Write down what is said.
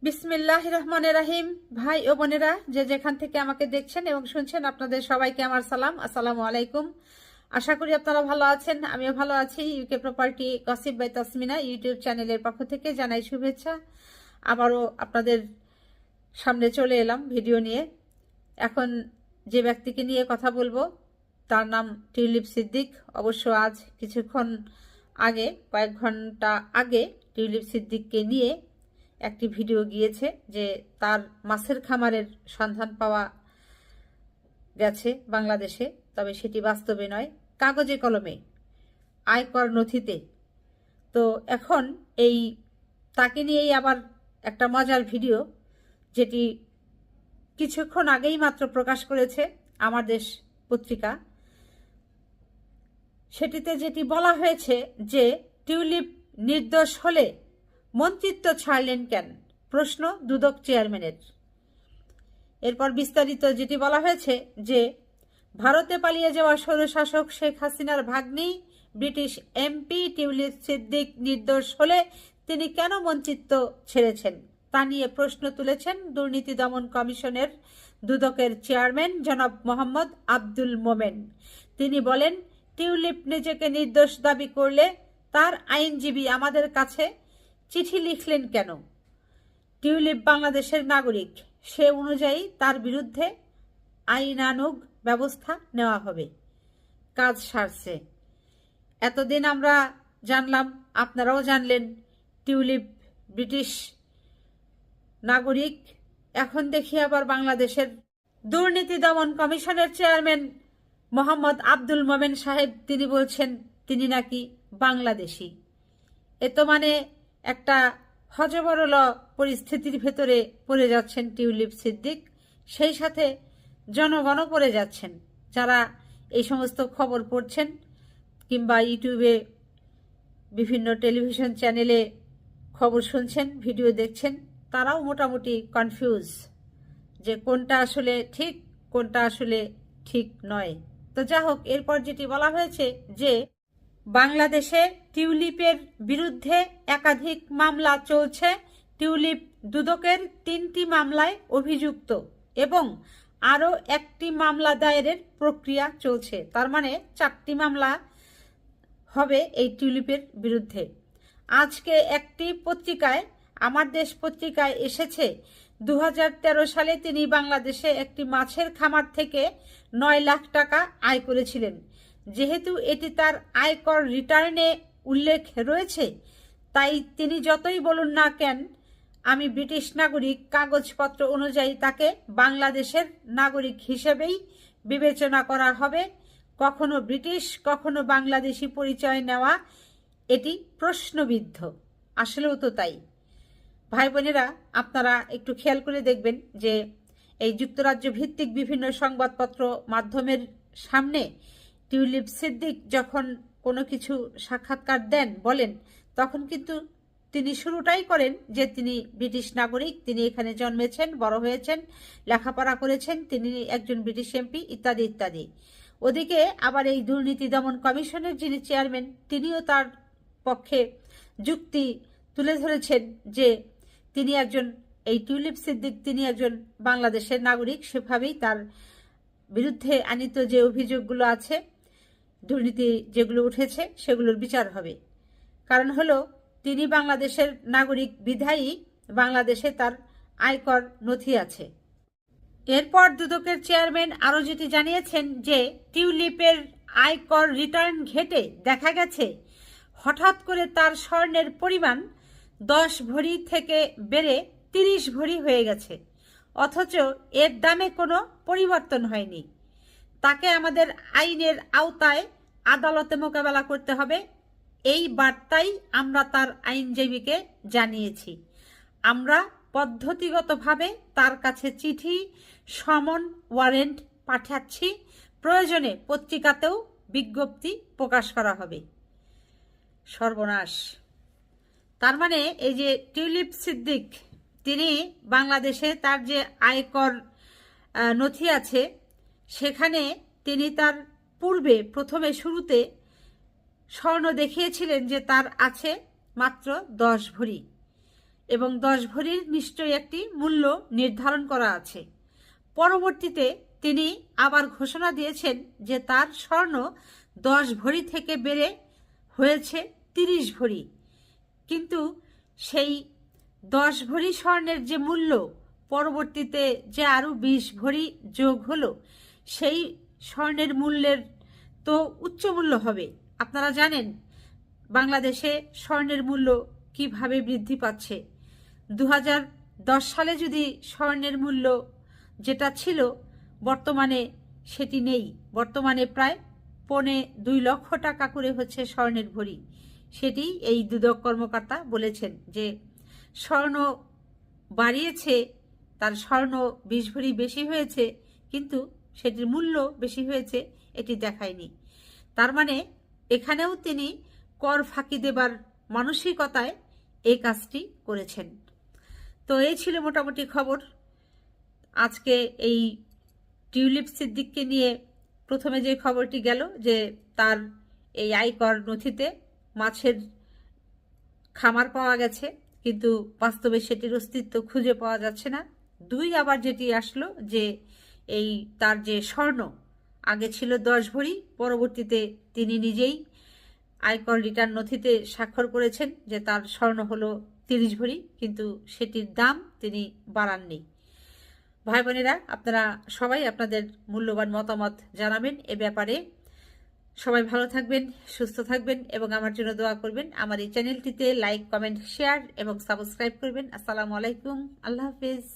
বিসমিল্লাহির রহমানির রহিম। ভাই ও বোনেরা, যে যেখান থেকে আমাকে দেখছেন এবং শুনছেন, আপনাদের সবাইকে আমার সালাম, আসসালামু আলাইকুম। আশা করি আপনারা ভালো আছেন, আমিও ভালো আছি। UK property gossip by Tasmina YouTube চ্যানেলের পক্ষ থেকে জানাই শুভেচ্ছা। আবারও আপনাদের সামনে চলে এলাম ভিডিও নিয়ে। এখন যে ব্যক্তিকে নিয়ে কথা বলবো তার নাম টিউলিপ সিদ্দিক। অবশ্য আজ কিছুক্ষণ আগে, কয়েক ঘন্টা আগে, টিউলিপ সিদ্দিককে নিয়ে একটি ভিডিও গিয়েছে যে তার মাছের খামারের সন্ধান পাওয়া গেছে বাংলাদেশে, তবে সেটি বাস্তবে নয়, কাগজে কলমে, আয়কর নথিতে। তো এখন এই তাকে নিয়েই আবার একটা মজার ভিডিও, যেটি কিছুক্ষণ আগেই মাত্র প্রকাশ করেছে আমার দেশ পত্রিকা। সেটিতে যেটি বলা হয়েছে যে টিউলিপ নির্দোষ হলে মন্ত্রিত্ব ছাড়লেন কেন, প্রশ্ন দুদক চেয়ারম্যানের। এরপর বিস্তারিত যেটি বলা হয়েছে যে ভারতে পালিয়ে যাওয়া স্বৈরশাসক শেখ হাসিনার ভাগ্নি ব্রিটিশ এমপি টিউলিপ সিদ্দিক নির্দোষ হলে তিনি কেন মন্ত্রিত্ব ছেড়েছেন তা নিয়ে প্রশ্ন তুলেছেন দুর্নীতি দমন কমিশনের দুদকের চেয়ারম্যান জনাব মোহাম্মদ আব্দুল মোমেন। তিনি বলেন, টিউলিপ নিজেকে নির্দোষ দাবি করলে তার আইনজীবী আমাদের কাছে চিঠি লিখলেন কেন? টিউলিপ বাংলাদেশের নাগরিক, সে অনুযায়ী তার বিরুদ্ধে আইনানুগ ব্যবস্থা নেওয়া হবে। কাজ সারছে। এতদিন আমরা জানলাম, আপনারাও জানলেন, টিউলিপ ব্রিটিশ নাগরিক। এখন দেখি আবার বাংলাদেশের দুর্নীতি দমন কমিশনের চেয়ারম্যান মোহাম্মদ আব্দুল মোমেন সাহেব তিনি বলছেন তিনি নাকি বাংলাদেশি। এ তো মানে একটা হজবরল পরিস্থিতির ভেতরে পড়ে যাচ্ছেন টিউলিপ সিদ্দিক, সেই সাথে জনগণও পড়ে যাচ্ছেন। যারা এই সমস্ত খবর পড়ছেন কিংবা ইউটিউবে বিভিন্ন টেলিভিশন চ্যানেলে খবর শুনছেন, ভিডিও দেখছেন, তারাও মোটামুটি কনফিউজ যে কোনটা আসলে ঠিক, কোনটা আসলে ঠিক নয়। তো যা হোক, এরপর যেটি বলা হয়েছে যে বাংলাদেশে টিউলিপের বিরুদ্ধে একাধিক মামলা চলছে। টিউলিপ দুদকের 3টি মামলায় অভিযুক্ত এবং আরও একটি মামলা দায়েরের প্রক্রিয়া চলছে। তার মানে 4টি মামলা হবে এই টিউলিপের বিরুদ্ধে। আজকে একটি পত্রিকায়, আমার দেশ পত্রিকায় এসেছে 2013 সালে তিনি বাংলাদেশে একটি মাছের খামার থেকে 9 লাখ টাকা আয় করেছিলেন। যেহেতু এটি তার আয়কর রিটার্নে উল্লেখ রয়েছে, তাই তিনি যতই বলুন না কেন আমি ব্রিটিশ নাগরিক, কাগজপত্র অনুযায়ী তাকে বাংলাদেশের নাগরিক হিসেবেই বিবেচনা করা হবে। কখনো ব্রিটিশ, কখনো বাংলাদেশি পরিচয় নেওয়া এটি প্রশ্নবিদ্ধ। আসলেও তো তাই। ভাই বোনেরা, আপনারা একটু খেয়াল করে দেখবেন যে এই যুক্তরাজ্য ভিত্তিক বিভিন্ন সংবাদপত্র মাধ্যমের সামনে টিউলিপ সিদ্দিক যখন কোনো কিছু সাক্ষাৎকার দেন, বলেন, তখন কিন্তু তিনি শুরুটাই করেন যে তিনি ব্রিটিশ নাগরিক, তিনি এখানে জন্মেছেন, বড় হয়েছেন, লেখাপড়া করেছেন, তিনি একজন ব্রিটিশ এমপি, ইত্যাদি ইত্যাদি। ওদিকে আবার এই দুর্নীতি দমন কমিশনের যিনি চেয়ারম্যান, তিনিও তার পক্ষে যুক্তি তুলে ধরেছেন যে তিনি একজন, এই টিউলিপ সিদ্দিক তিনি একজন বাংলাদেশের নাগরিক, সেভাবেই তার বিরুদ্ধে আনিত যে অভিযোগগুলো আছে, দুর্নীতি যেগুলো উঠেছে, সেগুলোর বিচার হবে। কারণ হলো তিনি বাংলাদেশের নাগরিক বিধায়ী বাংলাদেশে তার আয়কর নথি আছে। এরপর দুদকের চেয়ারম্যান আরও যেটি জানিয়েছেন যে টিউলিপের আয়কর রিটার্ন ঘেটে দেখা গেছে হঠাৎ করে তার স্বর্ণের পরিমাণ 10 ভরি থেকে বেড়ে 30 ভরি হয়ে গেছে, অথচ এর দামে কোনো পরিবর্তন হয়নি। তাকে আমাদের আইনের আওতায় আদালতে মোকাবেলা করতে হবে, এই বার্তাই আমরা তার আইনজীবীকে জানিয়েছি। আমরা পদ্ধতিগতভাবে তার কাছে চিঠি, সমন, ওয়ারেন্ট পাঠাচ্ছি। প্রয়োজনে পত্রিকাতেও বিজ্ঞপ্তি প্রকাশ করা হবে। সর্বনাশ। তার মানে এই যে টিউলিপ সিদ্দিক, তিনি বাংলাদেশে তার যে আয়কর নথি আছে, সেখানে তিনি তার পূর্বে প্রথমে শুরুতে স্বর্ণ দেখিয়েছিলেন যে তার আছে মাত্র 10 ভরি। এবং 10 ভরির নিশ্চয়ই একটি মূল্য নির্ধারণ করা আছে। পরবর্তীতে তিনি আবার ঘোষণা দিয়েছেন যে তার স্বর্ণ 10 ভরি থেকে বেড়ে হয়েছে 30 ভরি, কিন্তু সেই 10 ভরি স্বর্ণের যে মূল্য পরবর্তীতে যে আরও 20 ভরি যোগ হলো, সেই স্বর্ণের মূল্যের তো উচ্চ মূল্য হবে। আপনারা জানেন বাংলাদেশে স্বর্ণের মূল্য কিভাবে বৃদ্ধি পাচ্ছে। 2010 সালে যদি স্বর্ণের মূল্য যেটা ছিল বর্তমানে সেটি নেই। বর্তমানে প্রায় 2.25 লক্ষ টাকা করে হচ্ছে স্বর্ণের ভরি। সেটি এই দুদক কর্মকর্তা বলেছেন যে স্বর্ণ বাড়িয়েছে, তার স্বর্ণ 20 ভরি বেশি হয়েছে, কিন্তু সেটির মূল্য বেশি হয়েছে এটি দেখায়নি। তার মানে এখানেও তিনি কর ফাঁকি দেবার মানসিকতায় এই কাজটি করেছেন। তো এই ছিল মোটামুটি খবর। আজকে এই টিউলিপ সিদ্দিককে নিয়ে প্রথমে যে খবরটি গেল যে তার এই আয়কর নথিতে মাছের খামার পাওয়া গেছে, কিন্তু বাস্তবে সেটির অস্তিত্ব খুঁজে পাওয়া যাচ্ছে না। 2 আবার যেটি আসলো যে এই তার যে স্বর্ণ আগে ছিল 10 ভরি, পরবর্তীতে তিনি নিজেই আয়কর রিটার্ন নথিতে স্বাক্ষর করেছেন যে তার স্বর্ণ হলো 30 ভরি, কিন্তু সেটির দাম তিনি বাড়াননি। ভাই বোনেরা, আপনারা সবাই আপনাদের মূল্যবান মতামত জানাবেন এ ব্যাপারে। সবাই ভালো থাকবেন, সুস্থ থাকবেন এবং আমার জন্য দোয়া করবেন। আমার এই চ্যানেলটিতে লাইক, কমেন্ট, শেয়ার এবং সাবস্ক্রাইব করবেন। আসসালামু আলাইকুম, আল্লাহ হাফেজ।